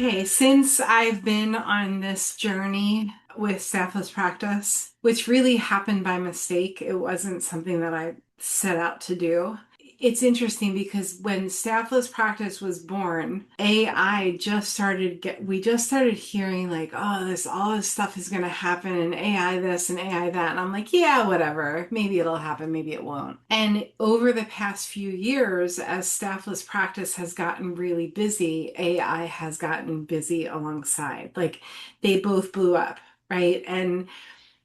Okay, since I've been on this journey with Staffless practice, which really happened by mistake, it wasn't something that I set out to do. It's interesting because when Staffless practice was born, AI just we just started hearing like, oh, all this stuff is going to happen and AI this and AI that. And I'm like, yeah, whatever. Maybe it'll happen, maybe it won't. And over the past few years, as Staffless practice has gotten really busy, AI has gotten busy alongside. Like they both blew up, right? And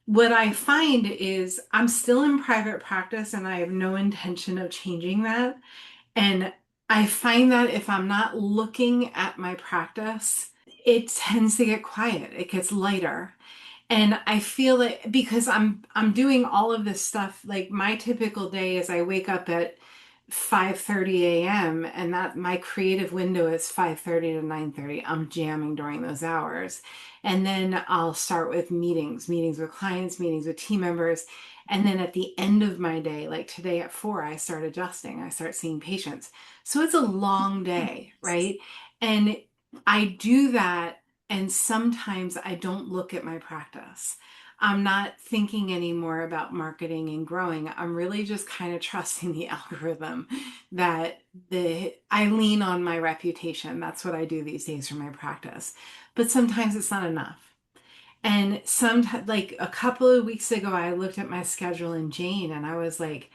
what I find is I'm still in private practice and I have no intention of changing that. And I find that if I'm not looking at my practice, it tends to get quiet. It gets lighter. And I feel that because I'm doing all of this stuff, like my typical day is I wake up at 5:30 a.m. and that my creative window is 5:30 to 9:30. I'm jamming during those hours. And then I'll start with meetings with clients, meetings with team members. And then at the end of my day, like today at 4, I start adjusting. I start seeing patients. So it's a long day, right? And I do that and sometimes I don't look at my practice. I'm not thinking anymore about marketing and growing. I'm really just kind of trusting the algorithm that I lean on my reputation. That's what I do these days for my practice. But sometimes it's not enough. And sometimes, like a couple of weeks ago, I looked at my schedule in Jane and I was like,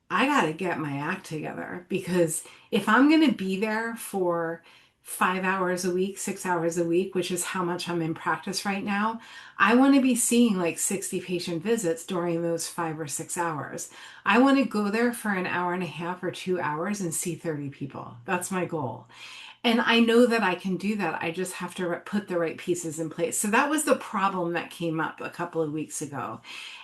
I got to get my act together because if I'm going to be there for 5 hours a week, 6 hours a week, which is how much I'm in practice right now, I want to be seeing like 60 patient visits during those 5 or 6 hours. I want to go there for an hour and a half or 2 hours and see 30 people. That's my goal. And I know that I can do that. I just have to put the right pieces in place. So that was the problem that came up a couple of weeks ago.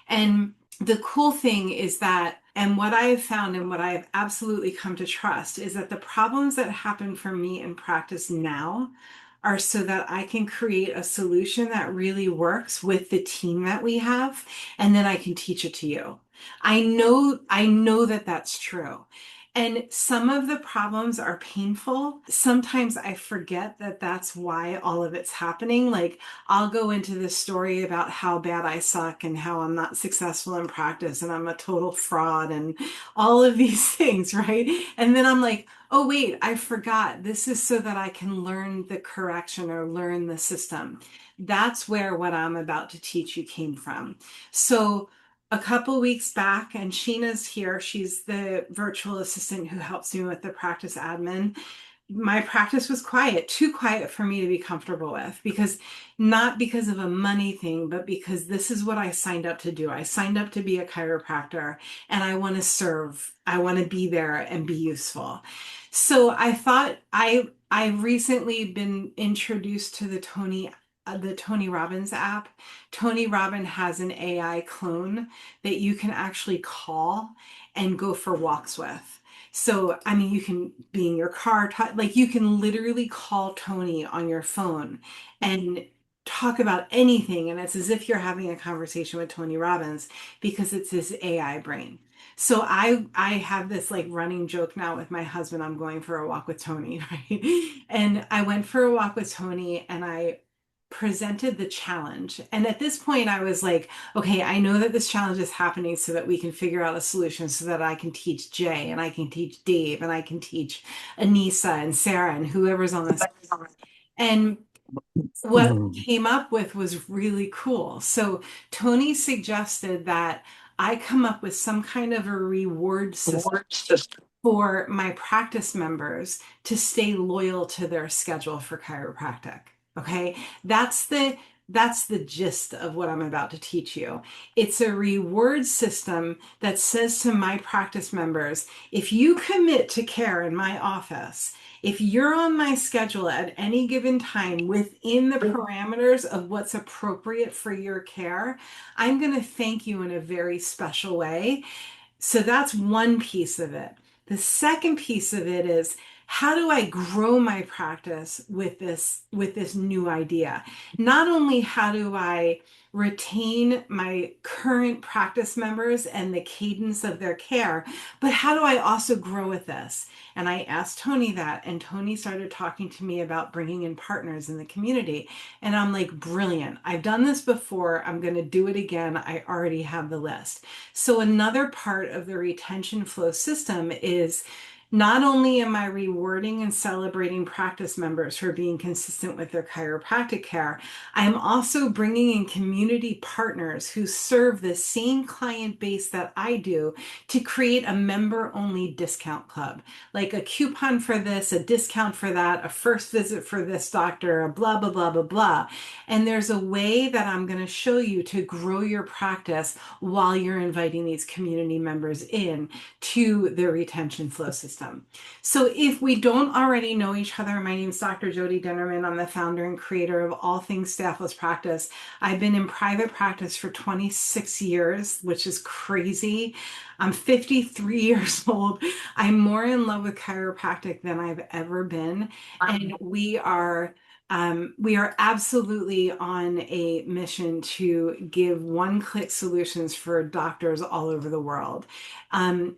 And the cool thing is that, and what I have found and what I have absolutely come to trust is that the problems that happen for me in practice now are so that I can create a solution that really works with the team that we have, and then I can teach it to you. I know that that's true. And some of the problems are painful. Sometimes I forget that that's why all of it's happening. Like I'll go into this story about how bad I suck and how I'm not successful in practice and I'm a total fraud and all of these things, right? And then I'm like, oh, wait, I forgot. This is so that I can learn the correction or learn the system. That's where what I'm about to teach you came from. So, a couple weeks back, and Sheena's here. She's the virtual assistant who helps me with the practice admin. My practice was quiet, too quiet for me to be comfortable with, because not because of a money thing, but because this is what I signed up to do. I signed up to be a chiropractor and I want to serve. I want to be there and be useful. So I thought I've recently been introduced to the Tony Robbins app. Tony Robbins has an AI clone that you can actually call and go for walks with. So, I mean, you can be in your car, like you can literally call Tony on your phone and talk about anything. And it's as if you're having a conversation with Tony Robbins because it's his AI brain. So I have this like running joke now with my husband. I'm going for a walk with Tony, right? And I went for a walk with Tony and I presented the challenge. And at this point, I was like, okay, I know that this challenge is happening so that we can figure out a solution so that I can teach Jay and I can teach Dave and I can teach Anissa and Sarah and whoever's on this. And what we Mhm. came up with was really cool. So Tony suggested that I come up with some kind of a reward system for my practice members to stay loyal to their schedule for chiropractic. Okay. That's the that's the gist of what I'm about to teach you. It's a reward system that says to my practice members, if you commit to care in my office, if you're on my schedule at any given time within the parameters of what's appropriate for your care, I'm going to thank you in a very special way. So that's one piece of it. The second piece of it is how do I grow my practice with this new idea? Not only how do I retain my current practice members and the cadence of their care, but how do I also grow with this? And I asked Tony that, and Tony started talking to me about bringing in partners in the community. And I'm like, brilliant. I've done this before. I'm going to do it again. I already have the list. So another part of the retention flow system is not only am I rewarding and celebrating practice members for being consistent with their chiropractic care, I'm also bringing in community partners who serve the same client base that I do to create a member-only discount club, like a coupon for this, a discount for that, a first visit for this doctor, a blah, blah, blah, blah, blah. And there's a way that I'm going to show you to grow your practice while you're inviting these community members in to the retention flow system. So if we don't already know each other, my name is Dr. Jody Dennerman. I'm the founder and creator of All Things Staffless Practice. I've been in private practice for 26 years, which is crazy. I'm 53 years old. I'm more in love with chiropractic than I've ever been. And we are absolutely on a mission to give one-click solutions for doctors all over the world.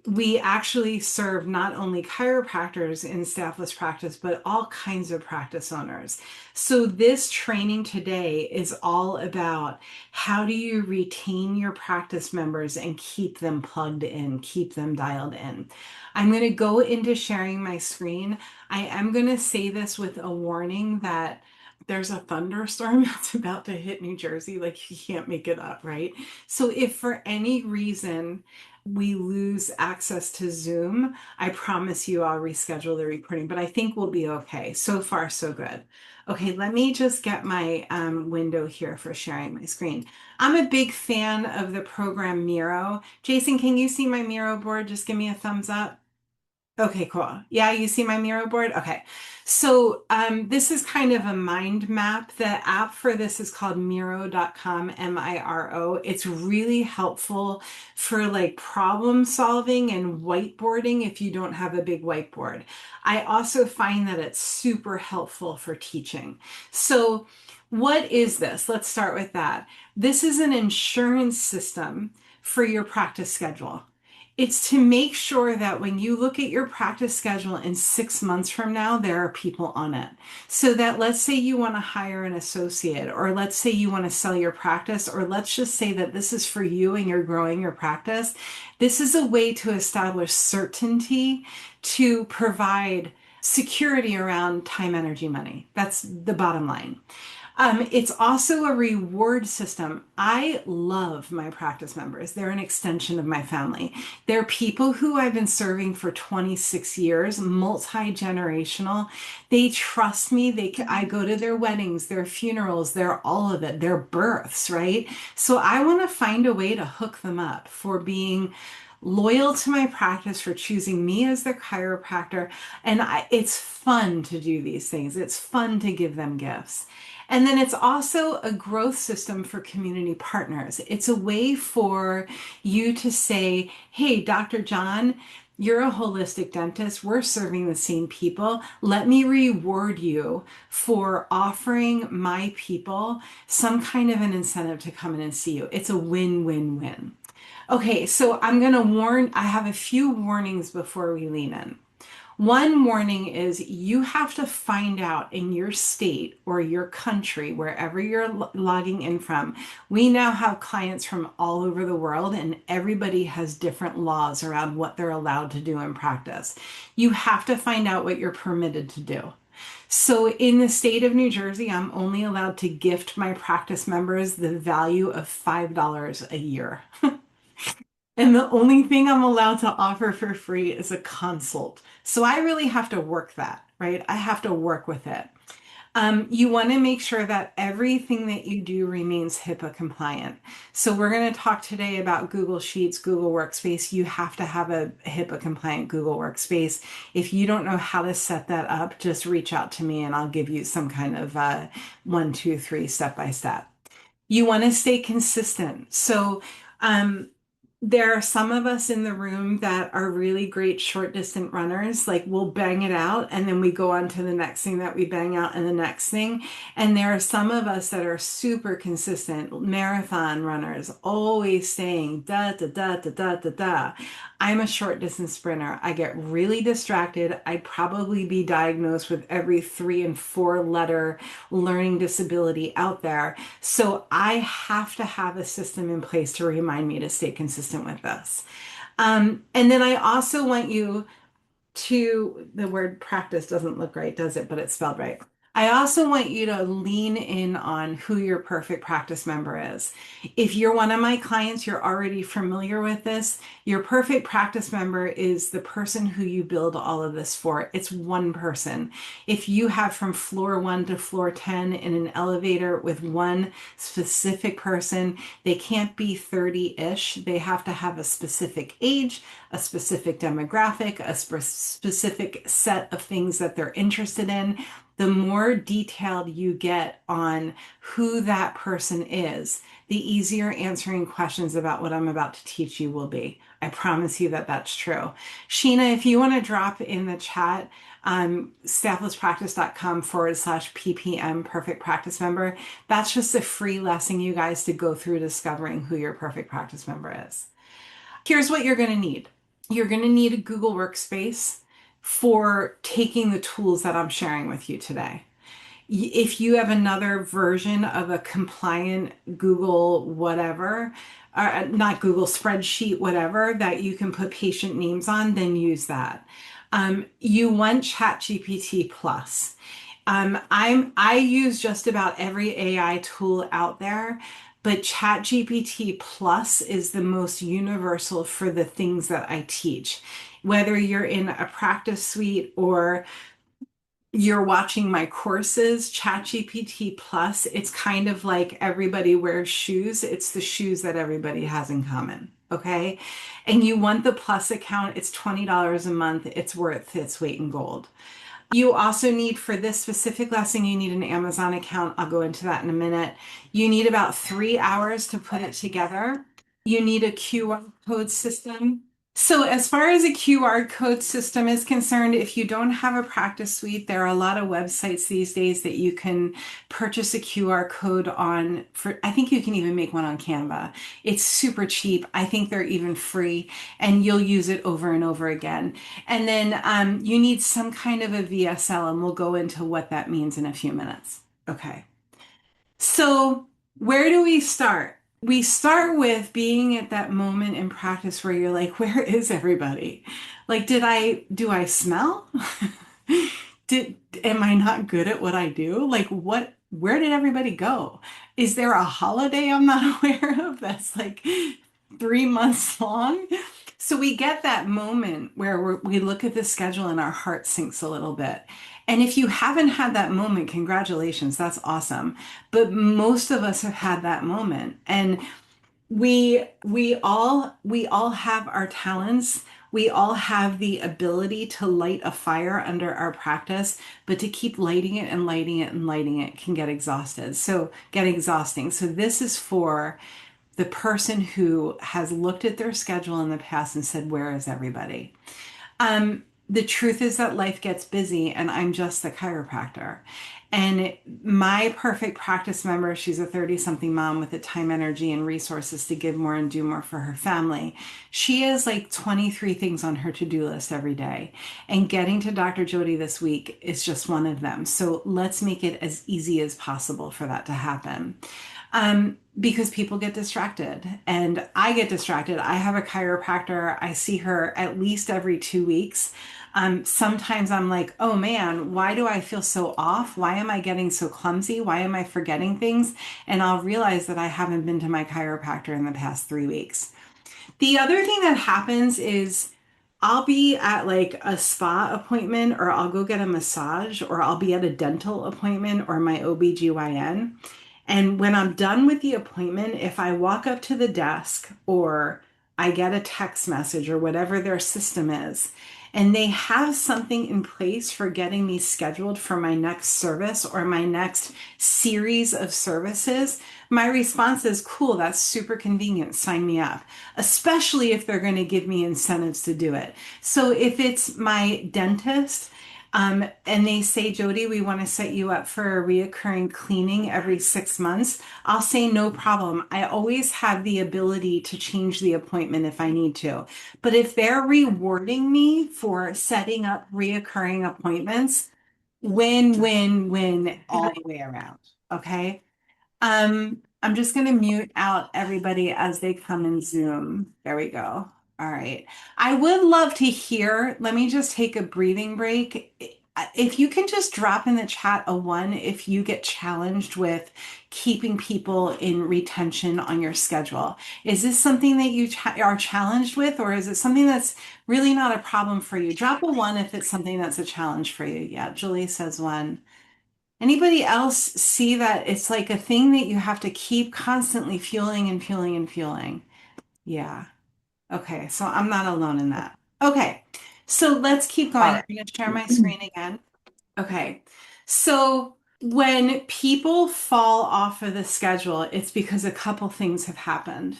We actually serve not only chiropractors in staffless practice, but all kinds of practice owners. So this training today is all about how do you retain your practice members and keep them plugged in, keep them dialed in. I'm going to go into sharing my screen. I am going to say this with a warning that there's a thunderstorm that's about to hit New Jersey. Like you can't make it up, right? So if for any reason we lose access to Zoom, I promise you I'll reschedule the recording, but I think we'll be okay. So far, so good. Okay, let me just get my window here for sharing my screen. I'm a big fan of the program Miro. Jason, can you see my Miro board? Just give me a thumbs up. Okay, cool. Yeah, you see my Miro board? Okay. So this is kind of a mind map. The app for this is called Miro.com, Miro. It's really helpful for like problem solving and whiteboarding if you don't have a big whiteboard. I also find that it's super helpful for teaching. So what is this? Let's start with that. This is an insurance system for your practice schedule. It's to make sure that when you look at your practice schedule in 6 months from now, there are people on it. So that let's say you want to hire an associate, or let's say you want to sell your practice, or let's just say that this is for you and you're growing your practice. This is a way to establish certainty to provide security around time, energy, money. That's the bottom line. It's also a reward system. I love my practice members. They're an extension of my family. They're people who I've been serving for 26 years, multi-generational. They trust me. I go to their weddings, their funerals, their all of it, their births, right? So I want to find a way to hook them up for being loyal to my practice, for choosing me as their chiropractor. And it's fun to do these things. It's fun to give them gifts. And then it's also a growth system for community partners. It's a way for you to say, hey, Dr. John, you're a holistic dentist. We're serving the same people. Let me reward you for offering my people some kind of an incentive to come in and see you. It's a win-win-win. Okay, so I'm going to I have a few warnings before we lean in. One warning is you have to find out in your state or your country, wherever you're logging in from. We now have clients from all over the world, and everybody has different laws around what they're allowed to do in practice. You have to find out what you're permitted to do. So in the state of New Jersey, I'm only allowed to gift my practice members the value of $5 a year. And the only thing I'm allowed to offer for free is a consult. So I really have to work that, right? I have to work with it. You want to make sure that everything that you do remains HIPAA compliant. So we're going to talk today about Google Sheets, Google Workspace. You have to have a HIPAA compliant Google Workspace. If you don't know how to set that up, just reach out to me and I'll give you some kind of 1, 2, 3 step by step. You want to stay consistent. So, There are some of us in the room that are really great short distance runners. Like we'll bang it out and then we go on to the next thing that we bang out and the next thing. And there are some of us that are super consistent marathon runners, always saying da da da da da da da. I'm a short distance sprinter. I get really distracted. I'd probably be diagnosed with every 3 and 4 letter learning disability out there. So I have to have a system in place to remind me to stay consistent with this. And then I also want you to, the word practice doesn't look right, does it? But it's spelled right. I also want you to lean in on who your perfect practice member is. If you're one of my clients, you're already familiar with this. Your perfect practice member is the person who you build all of this for. It's one person. If you have from floor 1 to floor 10 in an elevator with one specific person, they can't be 30-ish. They have to have a specific age, a specific demographic, a specific set of things that they're interested in. The more detailed you get on who that person is, the easier answering questions about what I'm about to teach you will be. I promise you that that's true. Sheena, if you want to drop in the chat, stafflesspractice.com/ppm perfect practice member, that's just a free lesson, you guys, to go through discovering who your perfect practice member is. Here's what you're going to need. You're going to need a Google Workspace for taking the tools that I'm sharing with you today. If you have another version of a compliant Google whatever, not Google spreadsheet, whatever, that you can put patient names on, then use that. You want ChatGPT Plus. I use just about every AI tool out there, but ChatGPT Plus is the most universal for the things that I teach. Whether you're in a practice suite or you're watching my courses, ChatGPT Plus, it's kind of like everybody wears shoes. It's the shoes that everybody has in common. Okay. And you want the Plus account, it's $20 a month. It's worth its weight in gold. You also need, for this specific lesson, you need an Amazon account. I'll go into that in a minute. You need about 3 hours to put it together. You need a QR code system. So as far as a QR code system is concerned, if you don't have a practice suite, there are a lot of websites these days that you can purchase a QR code on for, I think you can even make one on Canva. It's super cheap. I think they're even free and you'll use it over and over again. And then you need some kind of a VSL and we'll go into what that means in a few minutes. Okay. So, where do we start? We start with being at that moment in practice where you're like, where is everybody? Like, do I smell? Am I not good at what I do? Like, where did everybody go? Is there a holiday I'm not aware of that's like 3 months long? So we get that moment where we look at the schedule and our heart sinks a little bit. And if you haven't had that moment, congratulations, that's awesome. But most of us have had that moment. And we all have our talents. We all have the ability to light a fire under our practice, but to keep lighting it and lighting it and lighting it can get exhausting. So this is for the person who has looked at their schedule in the past and said, where is everybody? The truth is that life gets busy and I'm just the chiropractor. And my perfect practice member, she's a 30-something mom with the time, energy, and resources to give more and do more for her family. She has like 23 things on her to-do list every day. And getting to Dr. Jody this week is just one of them. So let's make it as easy as possible for that to happen. Because people get distracted and I get distracted. I have a chiropractor. I see her at least every 2 weeks. Sometimes I'm like, oh man, why do I feel so off? Why am I getting so clumsy? Why am I forgetting things? And I'll realize that I haven't been to my chiropractor in the past 3 weeks. The other thing that happens is I'll be at like a spa appointment or I'll go get a massage or I'll be at a dental appointment or my OBGYN. And when I'm done with the appointment, if I walk up to the desk or I get a text message or whatever their system is, and they have something in place for getting me scheduled for my next service or my next series of services, my response is, cool, that's super convenient. Sign me up, especially if they're going to give me incentives to do it. So if it's my dentist, and they say, Jody, we want to set you up for a reoccurring cleaning every 6 months. I'll say, no problem. I always have the ability to change the appointment if I need to. But if they're rewarding me for setting up reoccurring appointments, win, win, win all the way around. Okay. I'm just going to mute out everybody as they come in Zoom. There we go. All right. I would love to hear, let me just take a breathing break. If you can just drop in the chat a one if you get challenged with keeping people in retention on your schedule. Is this something that you are challenged with, or is it something that's really not a problem for you? Drop a one if it's something that's a challenge for you. Yeah, Julie says one. Anybody else see that it's like a thing that you have to keep constantly fueling and fueling and fueling? Yeah. Okay. So I'm not alone in that. Okay. So let's keep All going. I'm right. going to share my screen again. Okay. So when people fall off of the schedule, it's because a couple things have happened.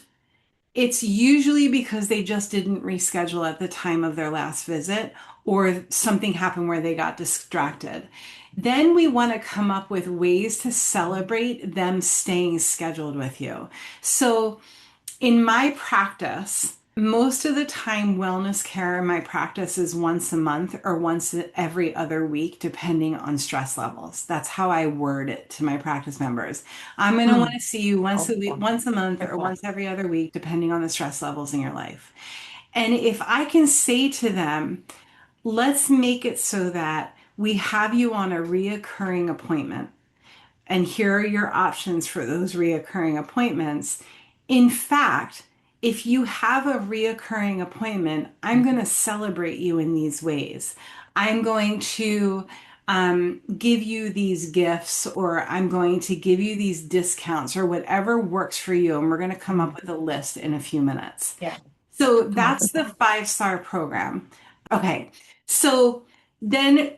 It's usually because they just didn't reschedule at the time of their last visit, or something happened where they got distracted. Then we want to come up with ways to celebrate them staying scheduled with you. So in my practice, most of the time, wellness care in my practice is once a month or once every other week, depending on stress levels. That's how I word it to my practice members. I'm going to want to see you once a week, once a month, or once every other week, depending on the stress levels in your life. And if I can say to them, let's make it so that we have you on a reoccurring appointment and here are your options for those reoccurring appointments. In fact, if you have a reoccurring appointment, I'm going to celebrate you in these ways. I'm going to give you these gifts, or I'm going to give you these discounts, or whatever works for you. And we're going to come up with a list in a few minutes. Yeah. So that's the 5-star program. Okay. So then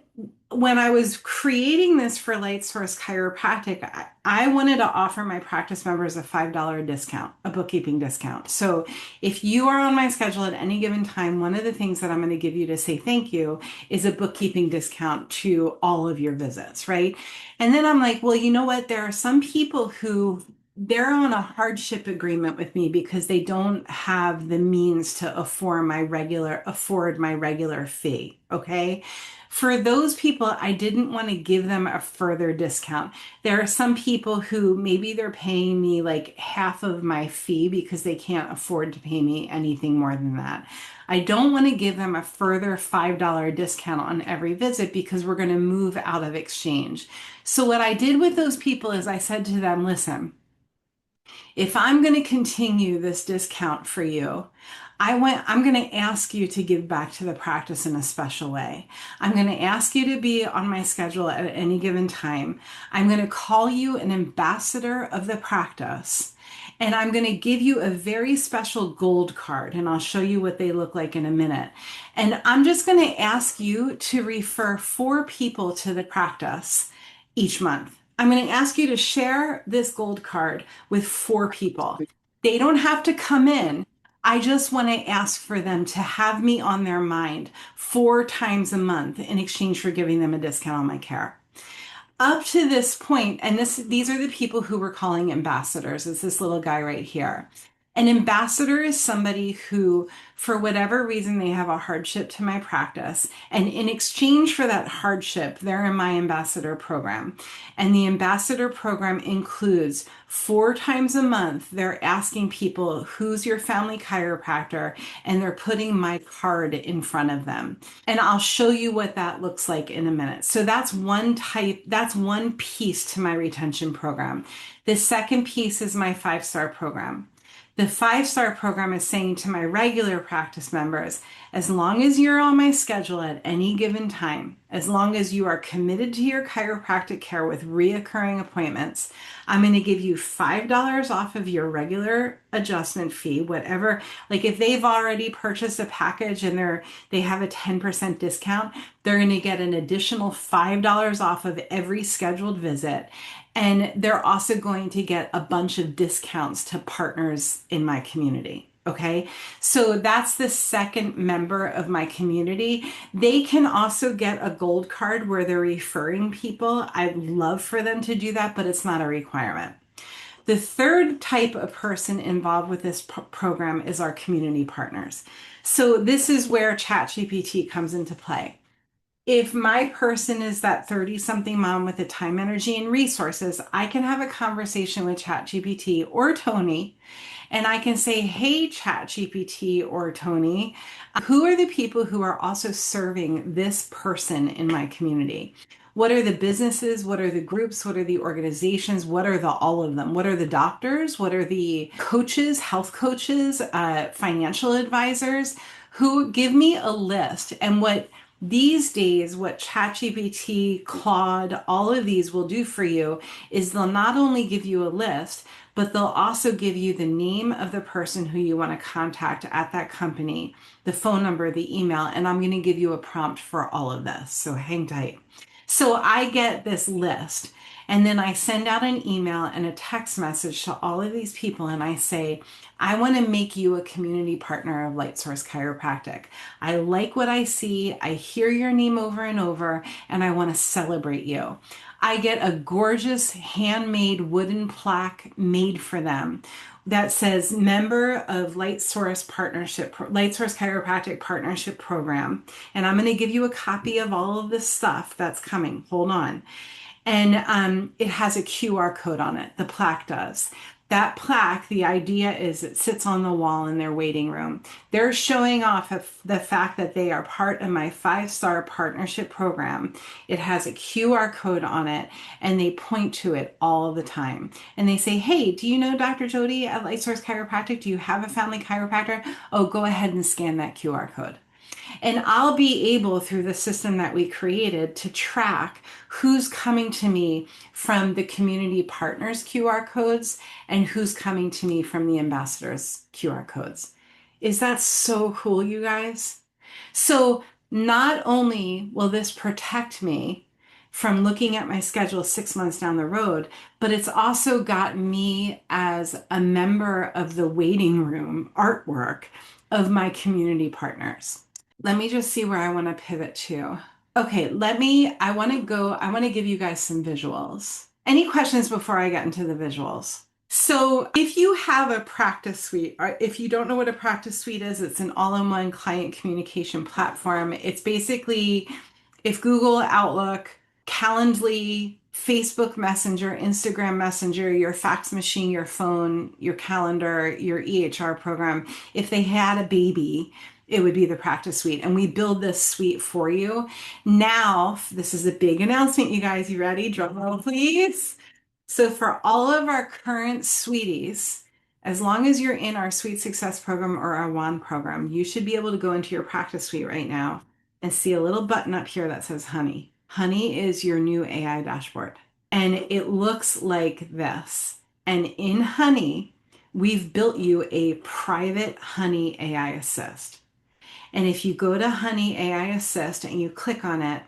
when I was creating this for Light Source Chiropractic, I wanted to offer my practice members a $5 discount, a bookkeeping discount. So if you are on my schedule at any given time, one of the things that I'm going to give you to say thank you is a bookkeeping discount to all of your visits, right? And then I'm like, well, you know what? There are some people who they're on a hardship agreement with me because they don't have the means to afford my regular fee. Okay. For those people, I didn't want to give them a further discount. There are some people who maybe they're paying me like half of my fee because they can't afford to pay me anything more than that. I don't want to give them a further $5 discount on every visit because we're going to move out of exchange. So what I did with those people is I said to them, listen, if I'm going to continue this discount for you, I'm going to ask you to give back to the practice in a special way. I'm going to ask you to be on my schedule at any given time. I'm going to call you an ambassador of the practice. And I'm going to give you a very special gold card, and I'll show you what they look like in a minute. And I'm just going to ask you to refer 4 people to the practice each month. I'm going to ask you to share this gold card with 4 people. They don't have to come in. I just want to ask for them to have me on their mind 4 times a month in exchange for giving them a discount on my care. Up to this point, and these are the people who we're calling ambassadors. It's this little guy right here. An ambassador is somebody who, for whatever reason, they have a hardship to my practice. And in exchange for that hardship, they're in my ambassador program. And the ambassador program includes 4 times a month, they're asking people, who's your family chiropractor? And they're putting my card in front of them. And I'll show you what that looks like in a minute. So that's one piece to my retention program. The second piece is my 5-star program. The 5-star program is saying to my regular practice members, as long as you're on my schedule at any given time, as long as you are committed to your chiropractic care with reoccurring appointments, I'm going to give you $5 off of your regular adjustment fee, whatever. Like if they've already purchased a package and they have a 10% discount, they're going to get an additional $5 off of every scheduled visit. And they're also going to get a bunch of discounts to partners in my community. Okay. So that's the second member of my community. They can also get a gold card where they're referring people. I'd love for them to do that, but it's not a requirement. The third type of person involved with this program is our community partners. So this is where ChatGPT comes into play. If my person is that 30 something mom with the time, energy, and resources, I can have a conversation with ChatGPT or Tony, and I can say, hey, ChatGPT or Tony, who are the people who are also serving this person in my community? What are the businesses? What are the groups? What are the organizations? What are the all of them? What are the doctors? What are the coaches, health coaches, financial advisors? Who give me a list? And what these days, what ChatGPT, Claude, all of these will do for you is they'll not only give you a list, but they'll also give you the name of the person who you want to contact at that company, the phone number, the email, and I'm going to give you a prompt for all of this. So hang tight. So I get this list, and then I send out an email and a text message to all of these people, and I say, I want to make you a community partner of Lightsource Chiropractic. I like what I see. I hear your name over and over, and I want to celebrate you. I get a gorgeous handmade wooden plaque made for them that says member of Lightsource Chiropractic Partnership Program. And I'm going to give you a copy of all of this stuff that's coming. Hold on. And it has a QR code on it. The plaque does. That plaque, the idea is it sits on the wall in their waiting room. They're showing off of the fact that they are part of my 5-star partnership program. It has a QR code on it, and they point to it all the time. And they say, hey, do you know Dr. Jody at Lightsource Chiropractic? Do you have a family chiropractor? Oh, go ahead and scan that QR code. And I'll be able, through the system that we created, to track who's coming to me from the community partners QR codes and who's coming to me from the ambassadors QR codes. Is that so cool, you guys? So not only will this protect me from looking at my schedule 6 months down the road, but it's also got me as a member of the waiting room artwork of my community partners. Let me just see where I want to pivot to. Okay, I want to give you guys some visuals. Any questions before I get into the visuals? So if you have a practice suite, or if you don't know what a practice suite is, it's an all-in-one client communication platform. It's basically if Google, Outlook, Calendly, Facebook Messenger, Instagram Messenger, your fax machine, your phone, your calendar, your EHR program, if they had a baby, it would be the practice suite. And we build this suite for you. Now, this is a big announcement, you guys. You ready? Drum roll, please. So for all of our current sweeties, as long as you're in our Sweet Success program or our WAN program, you should be able to go into your practice suite right now and see a little button up here that says Honey. Honey is your new AI dashboard. And it looks like this. And in Honey, we've built you a private Honey AI Assist. And if you go to Honey AI Assist and you click on it,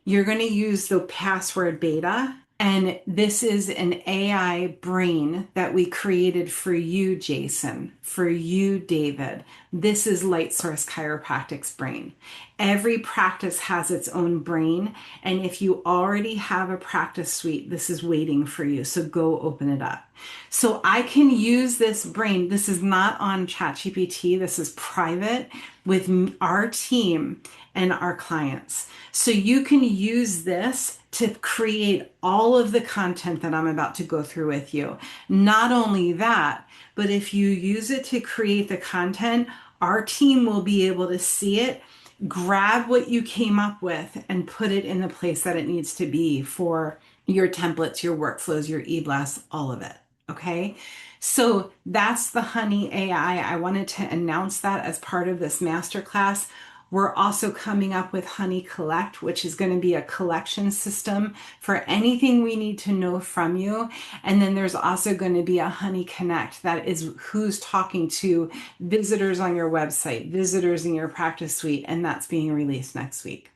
you're going to use the password beta. And this is an AI brain that we created for you, Jason, for you, David. This is Lightsource Chiropractic's brain. Every practice has its own brain. And if you already have a practice suite, this is waiting for you. So go open it up. So I can use this brain. This is not on ChatGPT. This is private with our team and our clients. So you can use this to create all of the content that I'm about to go through with you. Not only that, but if you use it to create the content, our team will be able to see it, grab what you came up with, and put it in the place that it needs to be for your templates, your workflows, your e-blasts, all of it. Okay. So that's the Honey AI. I wanted to announce that as part of this masterclass. We're also coming up with Honey Collect, which is going to be a collection system for anything we need to know from you. And then there's also going to be a Honey Connect that is who's talking to visitors on your website, visitors in your practice suite, and that's being released next week.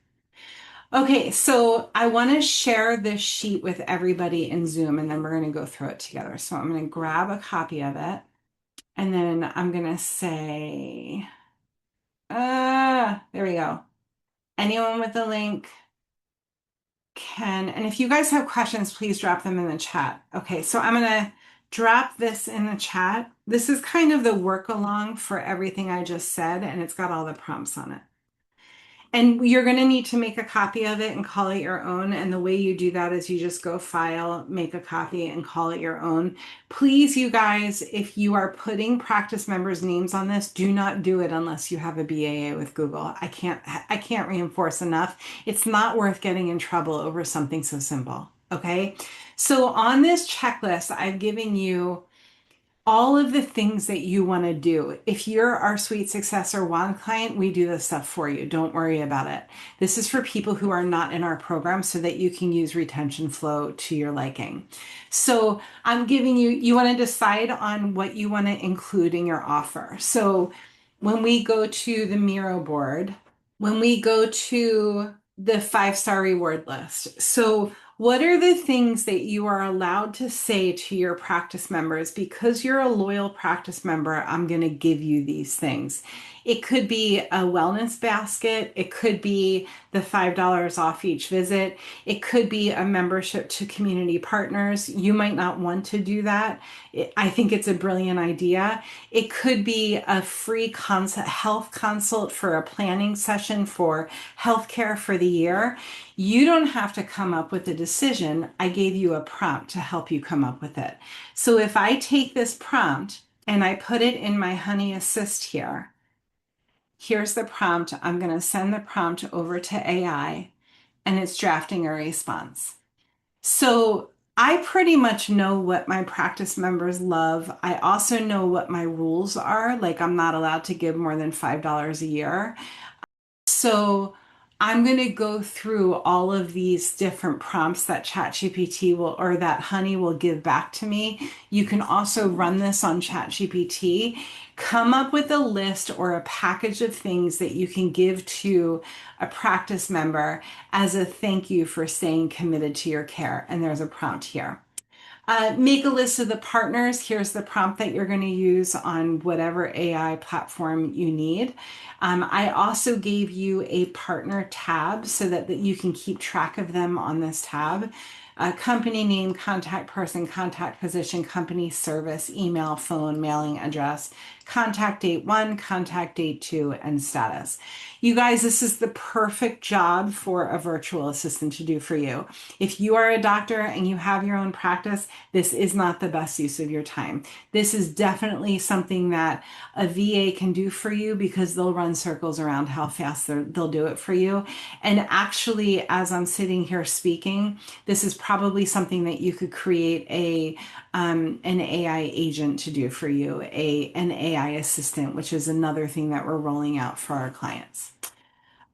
Okay, so I want to share this sheet with everybody in Zoom and then we're going to go through it together. So I'm going to grab a copy of it and then I'm going to say, there we go. Anyone with the link can, and if you guys have questions, please drop them in the chat. Okay, so I'm going to drop this in the chat. This is kind of the work along for everything I just said, and it's got all the prompts on it. And you're going to need to make a copy of it and call it your own. And the way you do that is you just go file, make a copy, and call it your own. Please, you guys, if you are putting practice members' names on this, do not do it unless you have a BAA with Google. I can't reinforce enough. It's not worth getting in trouble over something so simple. Okay. So on this checklist, I've given you all of the things that you want to do. If you're our Sweet Success or WAN client, we do this stuff for you. Don't worry about it. This is for people who are not in our program so that you can use retention flow to your liking. So I'm giving you, you want to decide on what you want to include in your offer. So when we go to the Miro board, when we go to the 5-star reward list. So what are the things that you are allowed to say to your practice members? Because you're a loyal practice member, I'm going to give you these things. It could be a wellness basket. It could be the $5 off each visit. It could be a membership to community partners. You might not want to do that. I think it's a brilliant idea. It could be a free health consult for a planning session for healthcare for the year. You don't have to come up with a decision. I gave you a prompt to help you come up with it. So if I take this prompt and I put it in my Honey Assist here, here's the prompt. I'm going to send the prompt over to AI and it's drafting a response. So I pretty much know what my practice members love. I also know what my rules are. Like I'm not allowed to give more than $5 a year. So I'm going to go through all of these different prompts that ChatGPT will, or that Honey will give back to me. You can also run this on ChatGPT. Come up with a list or a package of things that you can give to a practice member as a thank you for staying committed to your care. And there's a prompt here. Make a list of the partners. Here's the prompt that you're going to use on whatever AI platform you need. I also gave you a partner tab so that you can keep track of them on this tab. Company name, contact person, contact position, company service, email, phone, mailing address, contact date 1, contact date 2, and status. You guys, this is the perfect job for a virtual assistant to do for you. If you are a doctor and you have your own practice, this is not the best use of your time. This is definitely something that a VA can do for you because they'll run circles around how fast they'll do it for you. And actually, as I'm sitting here speaking, this is probably something that you could create an AI agent to do for you, an AI assistant, which is another thing that we're rolling out for our clients.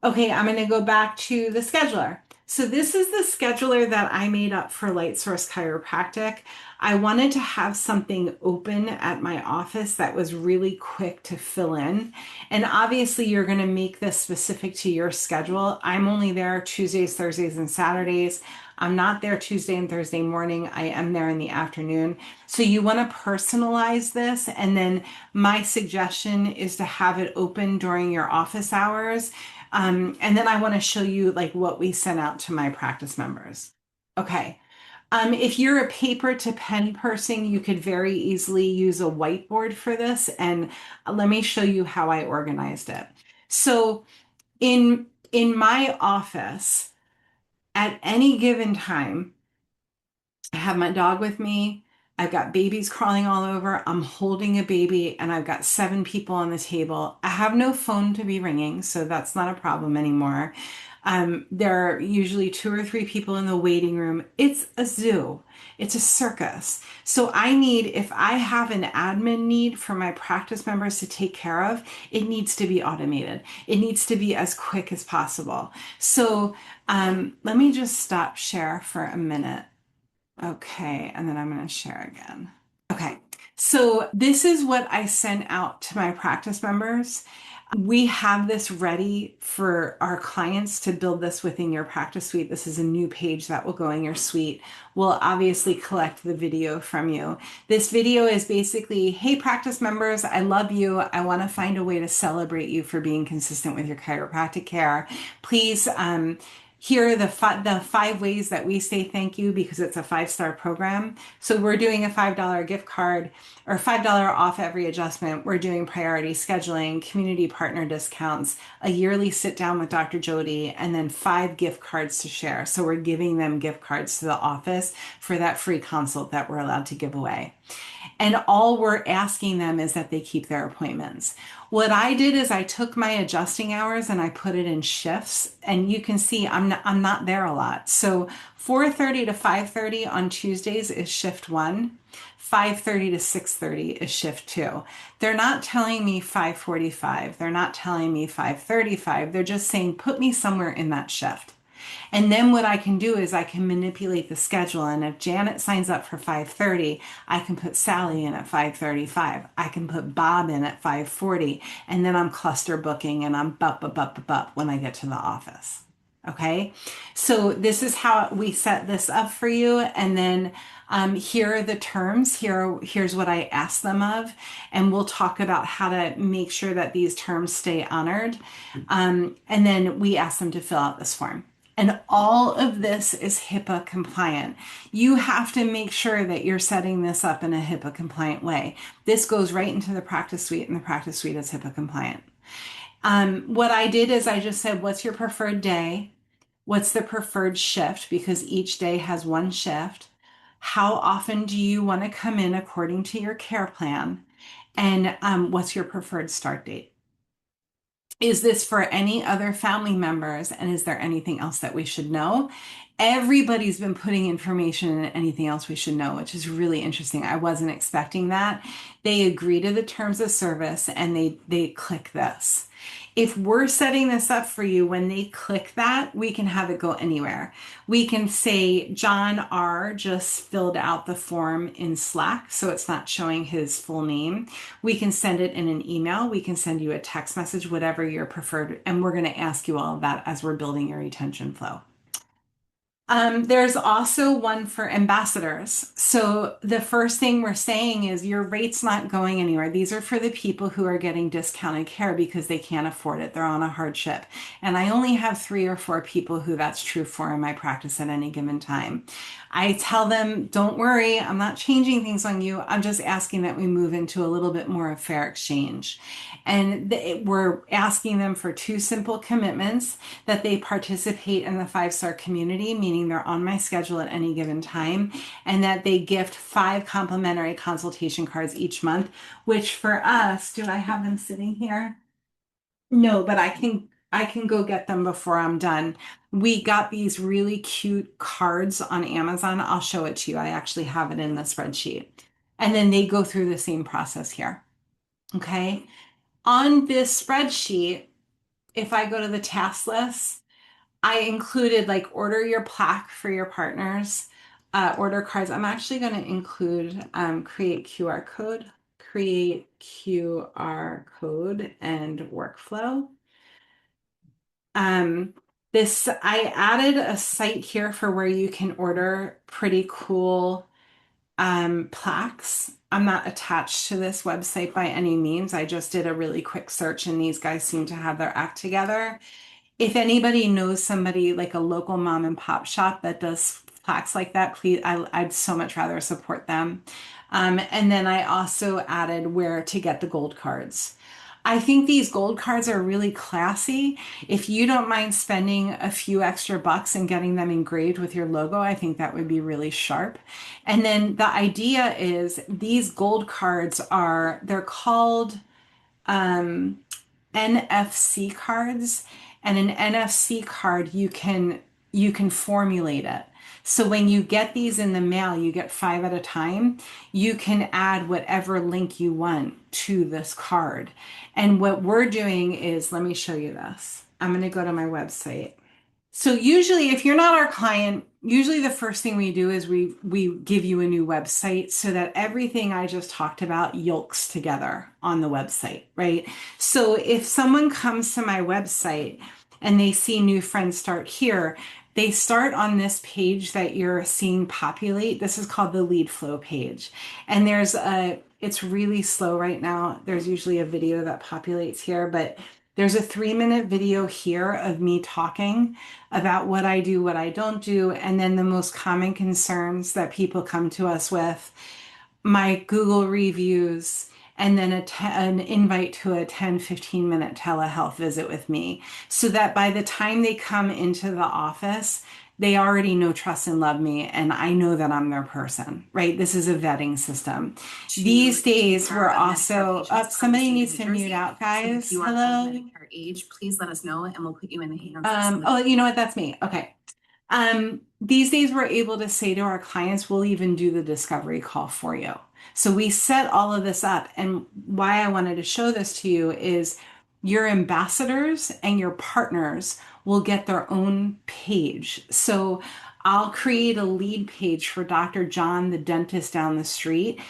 Okay, I'm going to go back to the scheduler. So this is the scheduler that I made up for Lightsource Chiropractic. I wanted to have something open at my office that was really quick to fill in. And obviously you're going to make this specific to your schedule. I'm only there Tuesdays, Thursdays, and Saturdays. I'm not there Tuesday and Thursday morning. I am there in the afternoon. So you want to personalize this. And then my suggestion is to have it open during your office hours. And then I want to show you like what we sent out to my practice members. Okay. If you're a paper to pen person, you could very easily use a whiteboard for this. And let me show you how I organized it. So in my office, at any given time, I have my dog with me. I've got babies crawling all over. I'm holding a baby and I've got 7 people on the table. I have no phone to be ringing, so that's not a problem anymore. There are usually two or three people in the waiting room. It's a zoo. It's a circus. So I need, if I have an admin need for my practice members to take care of, it needs to be automated. It needs to be as quick as possible. So let me just stop share for a minute. Okay, and then I'm going to share again. Okay, so this is what I sent out to my practice members. We have this ready for our clients to build this within your practice suite. This is a new page that will go in your suite. We'll obviously collect the video from you. This video is basically, hey, practice members, I love you. I want to find a way to celebrate you for being consistent with your chiropractic care. Please, here are the five ways that we say thank you because it's a five-star program. So we're doing a $5 gift card or $5 off every adjustment. We're doing priority scheduling, community partner discounts, a yearly sit down with Dr. Jody, and then 5 gift cards to share. So we're giving them gift cards to the office for that free consult that we're allowed to give away. And all we're asking them is that they keep their appointments. What I did is I took my adjusting hours and I put it in shifts. And you can see I'm not there a lot. So 4:30 to 5:30 on Tuesdays is shift 1. 5:30 to 6:30 is shift 2. They're not telling me 5:45. They're not telling me 5:35. They're just saying put me somewhere in that shift. And then what I can do is I can manipulate the schedule. And if Janet signs up for 5:30, I can put Sally in at 5:35. I can put Bob in at 5:40. And then I'm cluster booking and I'm bup when I get to the office. Okay. So this is how we set this up for you. And then here are the terms. Here's what I ask them of. And we'll talk about how to make sure that these terms stay honored. And then we ask them to fill out this form. And all of this is HIPAA compliant. You have to make sure that you're setting this up in a HIPAA compliant way. This goes right into the practice suite, and the practice suite is HIPAA compliant. What I did is I just said, what's your preferred day? What's the preferred shift? Because each day has one shift. How often do you want to come in according to your care plan? And what's your preferred start date? Is this for any other family members? And is there anything else that we should know? Everybody's been putting information in anything else we should know, which is really interesting. I wasn't expecting that. They agree to the terms of service and they click this. If we're setting this up for you, when they click that, we can have it go anywhere. We can say John R. just filled out the form in Slack, so it's not showing his full name. We can send it in an email. We can send you a text message, whatever your preferred. And we're going to ask you all of that as we're building your retention flow. There's also one for ambassadors. So the first thing we're saying is your rate's not going anywhere. These are for the people who are getting discounted care because they can't afford it. They're on a hardship. And I only have 3 or 4 people who that's true for in my practice at any given time. I tell them, don't worry, I'm not changing things on you. I'm just asking that we move into a little bit more of fair exchange. And we're asking them for 2 simple commitments that they participate in the 5-star community, meaning they're on my schedule at any given time, and that they gift 5 complimentary consultation cards each month, which for us, do I have them sitting here? No, but I can go get them before I'm done. We got these really cute cards on Amazon. I'll show it to you. I actually have it in the spreadsheet. And then they go through the same process here. Okay. On this spreadsheet, if I go to the task list, I included like order your plaque for your partners, order cards. I'm actually going to include create QR code and workflow. Um, this I added a site here for where you can order pretty cool plaques. I'm not attached to this website by any means. I just did a really quick search and these guys seem to have their act together. If anybody knows somebody like a local mom and pop shop that does plaques like that, please, I'd so much rather support them. And then I also added where to get the gold cards. I think these gold cards are really classy. If you don't mind spending a few extra bucks and getting them engraved with your logo, I think that would be really sharp. And then the idea is these gold cards they're called NFC cards. And an NFC card, you can formulate it. So when you get these in the mail, you get 5 at a time. You can add whatever link you want to this card. And what we're doing is, let me show you this. I'm going to go to my website. So usually if you're not our client, usually the first thing we do is we give you a new website so that everything I just talked about yolks together on the website, right? So if someone comes to my website and they see new friends start here, they start on this page that you're seeing populate. This is called the lead flow page. And it's really slow right now. There's usually a video that populates here, but there's a 3-minute video here of me talking about what I do, what I don't do, and then the most common concerns that people come to us with, my Google reviews, and then an invite to a 10-15 minute telehealth visit with me so that by the time they come into the office, they already know, trust, and love me, and I know that I'm their person, right? This is a vetting system. These days, we're also up. Somebody needs to mute out, guys. Hello. Age, please let us know, and we'll put you in the hands. Oh, you know what? That's me. Okay. These days, we're able to say to our clients, we'll even do the discovery call for you. So we set all of this up. And why I wanted to show this to you is your ambassadors and your partners will get their own page. So I'll create a lead page for Dr. John, the dentist down the street,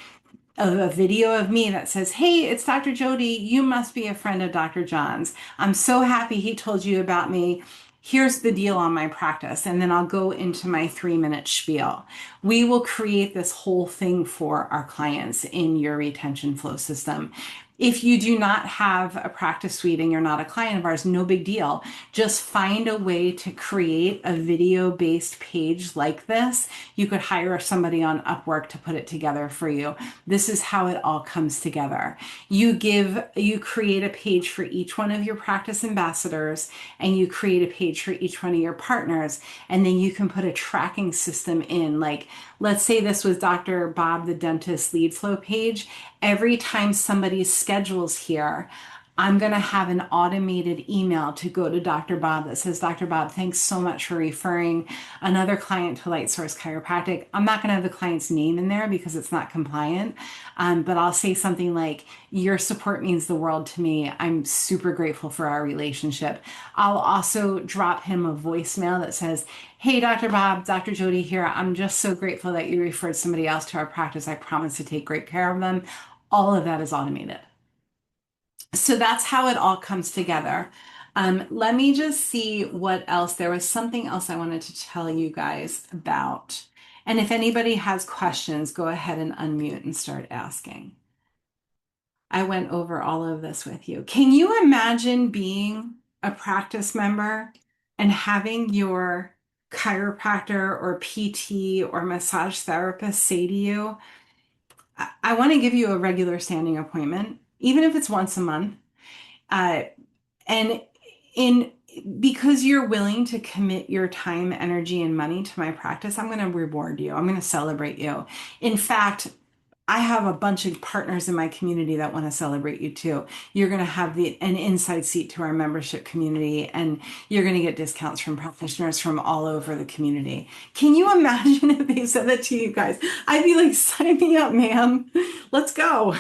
of a video of me that says, "Hey, it's Dr. Jody. You must be a friend of Dr. John's. I'm so happy he told you about me. Here's the deal on my practice." And then I'll go into my 3-minute spiel. We will create this whole thing for our clients in your retention flow system. If you do not have a practice suite and you're not a client of ours, no big deal. Just find a way to create a video-based page like this. You could hire somebody on Upwork to put it together for you. This is how it all comes together. You create a page for each one of your practice ambassadors, and you create a page for each one of your partners, and then you can put a tracking system in. Like, let's say this was Dr. Bob the dentist lead flow page. Every time somebody schedules here, I'm going to have an automated email to go to Dr. Bob that says, "Dr. Bob, thanks so much for referring another client to Light Source Chiropractic." I'm not going to have the client's name in there because it's not compliant, but I'll say something like, "Your support means the world to me. I'm super grateful for our relationship." I'll also drop him a voicemail that says, "Hey, Dr. Bob, Dr. Jody here. I'm just so grateful that you referred somebody else to our practice. I promise to take great care of them." All of that is automated. So that's how it all comes together. Let me just see what else. There was something else I wanted to tell you guys about. And if anybody has questions, go ahead and unmute and start asking. I went over all of this with you. Can you imagine being a practice member and having your chiropractor or PT or massage therapist say to you, "I want to give you a regular standing appointment, even if it's once a month. Uh, and in because you're willing to commit your time, energy, and money to my practice, I'm going to reward you. I'm going to celebrate you. In fact, I have a bunch of partners in my community that want to celebrate you too. You're going to have an inside seat to our membership community, and you're going to get discounts from practitioners from all over the community." Can you imagine if they said that to you guys? I'd be like, "Sign me up, ma'am. Let's go."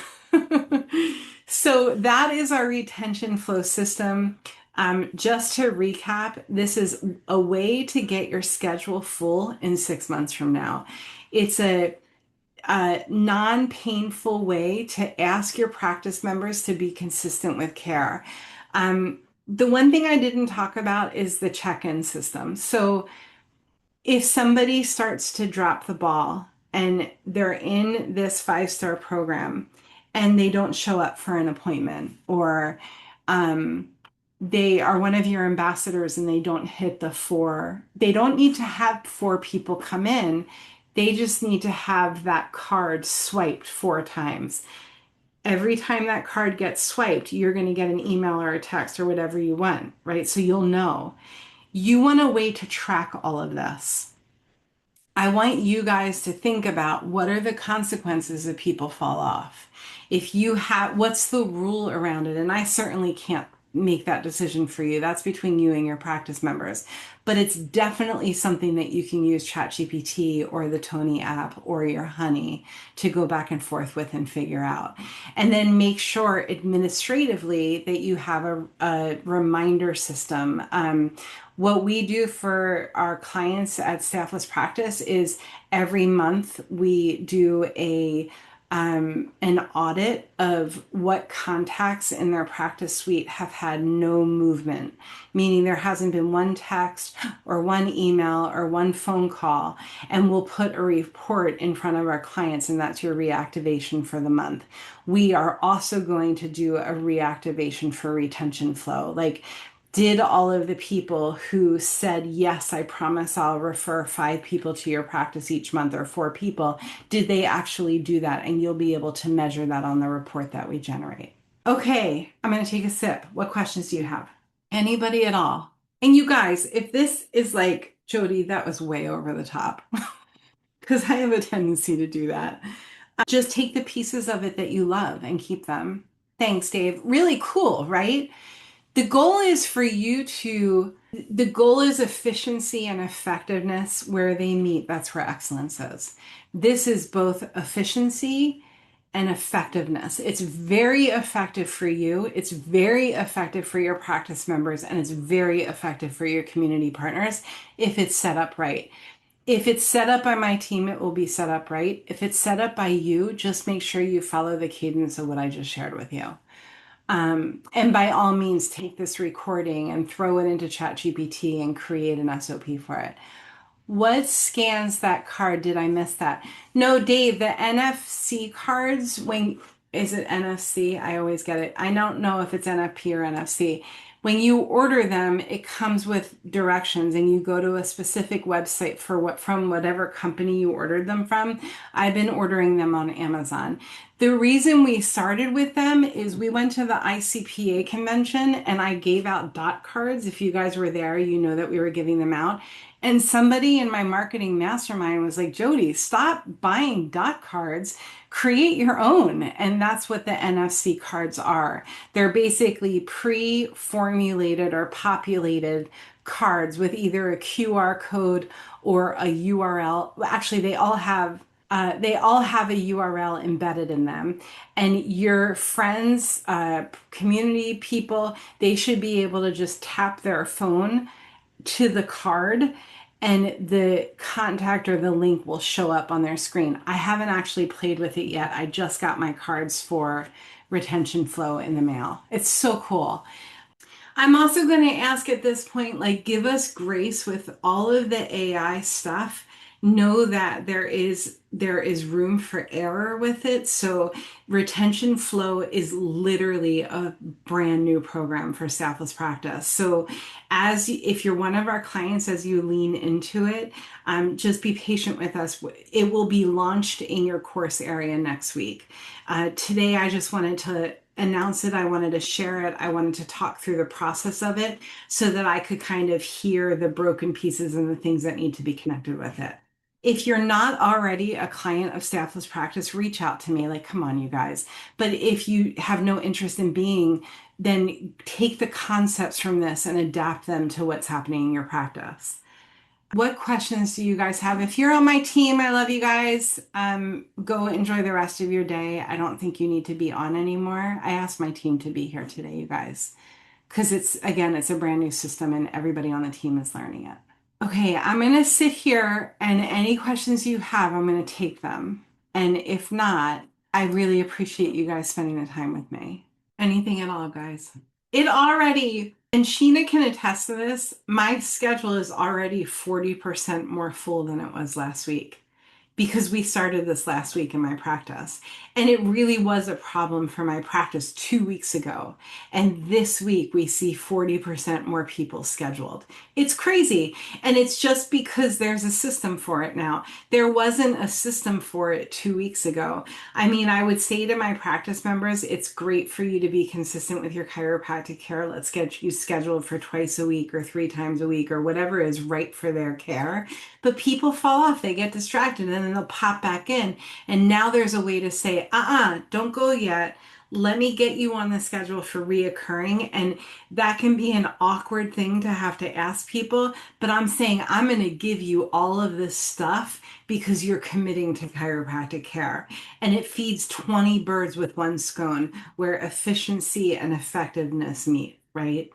So that is our retention flow system. Just to recap, this is a way to get your schedule full in 6 months from now. It's a non-painful way to ask your practice members to be consistent with care. The one thing I didn't talk about is the check-in system. So if somebody starts to drop the ball and they're in this 5-star program and they don't show up for an appointment, or they are one of your ambassadors and they don't hit the 4, they don't need to have 4 people come in. They just need to have that card swiped 4 times. Every time that card gets swiped, you're going to get an email or a text or whatever you want, right? So you'll know. You want a way to track all of this. I want you guys to think about, what are the consequences if people fall off? If you have, what's the rule around it? And I certainly can't make that decision for you. That's between you and your practice members. But it's definitely something that you can use ChatGPT or the Tony app or your Honey to go back and forth with and figure out. And then make sure administratively that you have a reminder system. What we do for our clients at Staffless Practice is every month we do an audit of what contacts in their practice suite have had no movement, meaning there hasn't been one text or one email or one phone call, and we'll put a report in front of our clients, and that's your reactivation for the month. We are also going to do a reactivation for retention flow. Like, did all of the people who said, yes, I promise I'll refer 5 people to your practice each month or 4 people, did they actually do that? And you'll be able to measure that on the report that we generate. Okay, I'm going to take a sip. What questions do you have? Anybody at all? And you guys, if this is like, Jody, that was way over the top, because I have a tendency to do that. Just take the pieces of it that you love and keep them. Thanks, Dave. Really cool, right? The goal is for you to, the goal is efficiency and effectiveness where they meet. That's where excellence is. This is both efficiency and effectiveness. It's very effective for you. It's very effective for your practice members, and it's very effective for your community partners if it's set up right. If it's set up by my team, it will be set up right. If it's set up by you, just make sure you follow the cadence of what I just shared with you. And by all means, take this recording and throw it into ChatGPT and create an SOP for it. What scans that card? Did I miss that? No, Dave, the NFC cards, when is it NFC? I always get it. I don't know if it's NFP or NFC. When you order them, it comes with directions and you go to a specific website for what from whatever company you ordered them from. I've been ordering them on Amazon. The reason we started with them is we went to the ICPA convention and I gave out dot cards. If you guys were there, you know that we were giving them out. And somebody in my marketing mastermind was like, Jody, stop buying dot cards, create your own. And that's what the NFC cards are. They're basically pre-formulated or populated cards with either a QR code or a URL. Actually, they all have a URL embedded in them. And your friends, community people, they should be able to just tap their phone to the card and the contact or the link will show up on their screen. I haven't actually played with it yet. I just got my cards for retention flow in the mail. It's so cool. I'm also going to ask at this point, like, give us grace with all of the AI stuff. Know that there is room for error with it. So retention flow is literally a brand new program for Staffless Practice. So if you're one of our clients, as you lean into it, just be patient with us. It will be launched in your course area next week. Today, I just wanted to announce it. I wanted to share it. I wanted to talk through the process of it so that I could kind of hear the broken pieces and the things that need to be connected with it. If you're not already a client of Staffless Practice, reach out to me. Like, come on, you guys. But if you have no interest in being, then take the concepts from this and adapt them to what's happening in your practice. What questions do you guys have? If you're on my team, I love you guys. Go enjoy the rest of your day. I don't think you need to be on anymore. I asked my team to be here today, you guys, because it's a brand new system and everybody on the team is learning it. Okay, I'm going to sit here and any questions you have, I'm going to take them. And if not, I really appreciate you guys spending the time with me. Anything at all, guys. It already, and Sheena can attest to this, my schedule is already 40% more full than it was last week because we started this last week in my practice. And it really was a problem for my practice 2 weeks ago. And this week we see 40% more people scheduled. It's crazy. And it's just because there's a system for it now. There wasn't a system for it 2 weeks ago. I mean, I would say to my practice members, it's great for you to be consistent with your chiropractic care. Let's get you scheduled for twice a week or 3 times a week or whatever is right for their care. But people fall off, they get distracted, and then they'll pop back in. And now there's a way to say, don't go yet. Let me get you on the schedule for reoccurring. And that can be an awkward thing to have to ask people. But I'm saying I'm going to give you all of this stuff because you're committing to chiropractic care. And it feeds 20 birds with one stone where efficiency and effectiveness meet, right?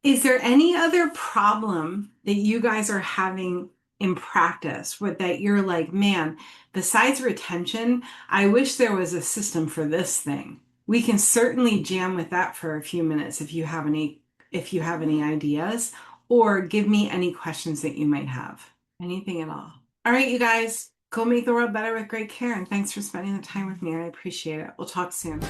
Is there any other problem that you guys are having in practice with that you're like, man, besides retention, I wish there was a system for this thing. We can certainly jam with that for a few minutes if you have any ideas, or give me any questions that you might have. Anything at all. All right, you guys, go make the world better with great care, and thanks for spending the time with me. I appreciate it. We'll talk soon.